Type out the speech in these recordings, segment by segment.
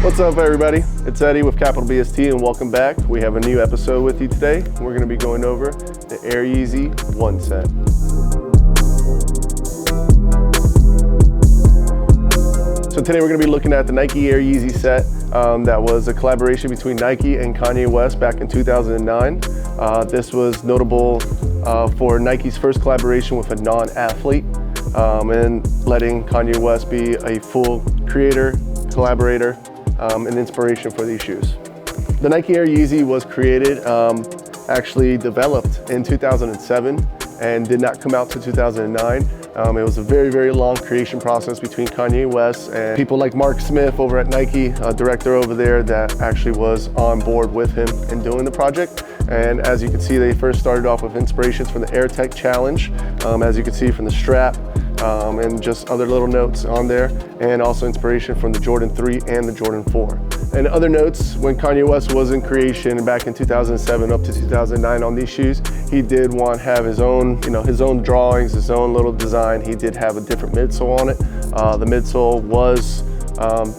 What's up, everybody? It's Eddie with Capital BST, and welcome back. We have a new episode with you today. We're going to be going over the Air Yeezy 1 set. So today we're going to be looking at the Nike Air Yeezy set. That was a collaboration between Nike and Kanye West back in 2009. This was notable for Nike's first collaboration with a non-athlete and letting Kanye West be a full creator, collaborator, and inspiration for these shoes. The Nike Air Yeezy was created, actually developed in 2007 and did not come out to 2009. It was a very, very long creation process between Kanye West and people like Mark Smith over at Nike, a director over there that actually was on board with him in doing the project. And as you can see, they first started off with inspirations from the Air Tech Challenge, as you can see from the strap, and just other little notes on there, and also inspiration from the Jordan 3 and the Jordan 4. And other notes, when Kanye West was in creation back in 2007 up to 2009 on these shoes, he did want to have his own, his own drawings, his own little design. He did have a different midsole on it. The midsole was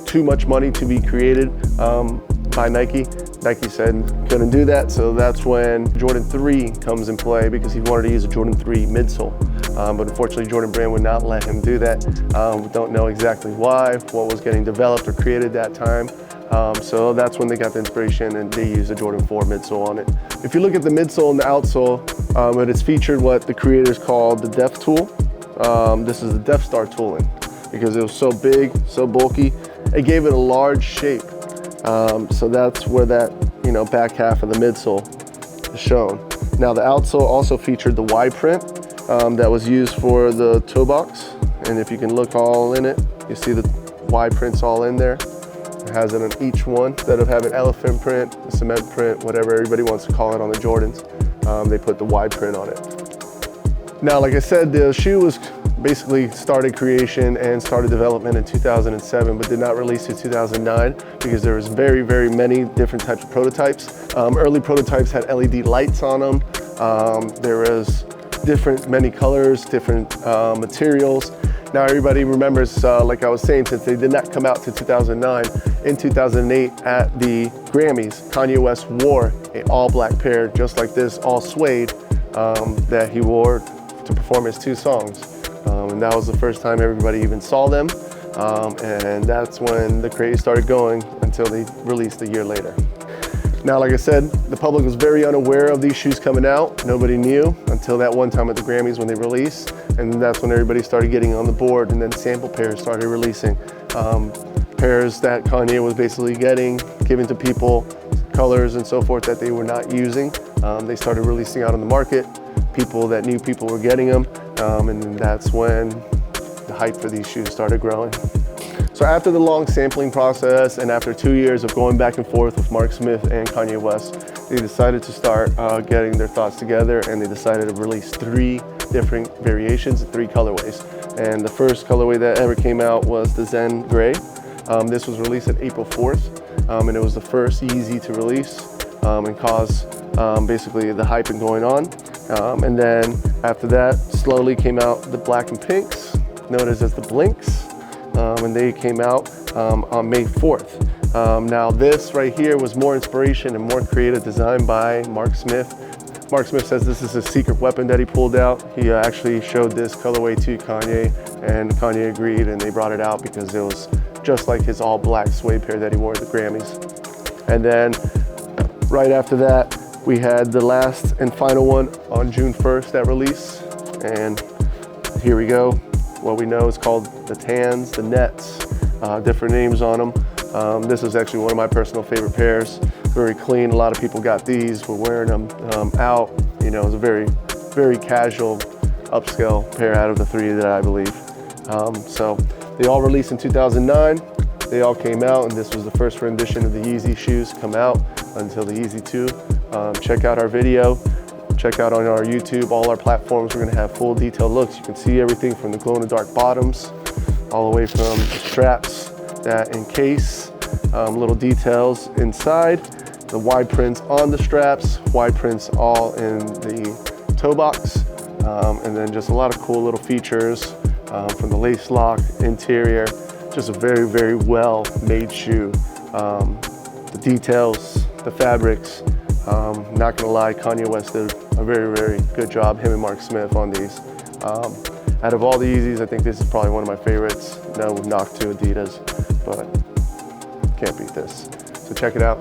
too much money to be created by Nike. Nike said couldn't do that, so that's when Jordan 3 comes in play, because he wanted to use a Jordan 3 midsole. But unfortunately, Jordan Brand would not let him do that. We don't know exactly why, what was getting developed or created that time. So that's when they got the inspiration and they used a Jordan 4 midsole on it. If you look at the midsole and the outsole, it is featured what the creators called the Death Tool. This is the Death Star tooling, because it was so big, so bulky. It gave it a large shape. So that's where that back half of the midsole is shown. Now the outsole also featured the Y print that was used for the toe box. And if you can look all in it, you see the Y prints all in there. It has it on each one. Instead of having elephant print, cement print, whatever everybody wants to call it on the Jordans, they put the Y print on it. Now, like I said, the shoe was basically started creation and started development in 2007, but did not release in 2009 because there was very, very many different types of prototypes. Early prototypes had LED lights on them. There was many colors, different materials. Now everybody remembers, like I was saying, since they did not come out to 2009, in 2008 at the Grammys, Kanye West wore an all black pair just like this, all suede, that he wore to perform his 2 songs. And that was the first time everybody even saw them. And that's when the craze started going until they released a year later. Now, like I said, the public was very unaware of these shoes coming out. Nobody knew until that one time at the Grammys when they released. And that's when everybody started getting on the board, and then sample pairs started releasing. Pairs that Kanye was basically giving to people, colors and so forth that they were not using. They started releasing out on the market. People that knew people were getting them. And that's when the hype for these shoes started growing. So after the long sampling process and after 2 years of going back and forth with Mark Smith and Kanye West, they decided to start getting their thoughts together, and they decided to release 3 different variations, 3 colorways. And the first colorway that ever came out was the Zen Gray. This was released on April 4th, and it was the first Yeezy to release and cause basically the hype and going on. And then after that, slowly came out the black and pinks, known as the Blinks. And they came out on May 4th. Now this right here was more inspiration and more creative design by Mark Smith. Mark Smith says this is a secret weapon that he pulled out. He actually showed this colorway to Kanye, and Kanye agreed, and they brought it out because it was just like his all black suede pair that he wore at the Grammys. And then right after that, we had the last and final one on June 1st that release. And here we go. What we know is called the Tans, the Nets, different names on them. This is actually one of my personal favorite pairs. Very clean. A lot of people got these, were wearing them out. It was a very, very casual, upscale pair out of the 3 that I believe. So they all released in 2009. They all came out, and this was the first rendition of the Yeezy shoes come out until the Yeezy 2. Check out our video. Check out on our YouTube, all our platforms. We're gonna have full detailed looks. You can see everything from the glow-in-the-dark bottoms, all the way from the straps that encase, little details inside, the Y prints on the straps, Y prints all in the toe box, and then just a lot of cool little features from the lace lock, interior. Just a very, very well made shoe. the details, the fabrics. Not gonna lie, Kanye West did a very, very good job, him and Mark Smith, on these. Out of all the Yeezys, I think this is probably one of my favorites. No knock to Adidas, but can't beat this. So check it out.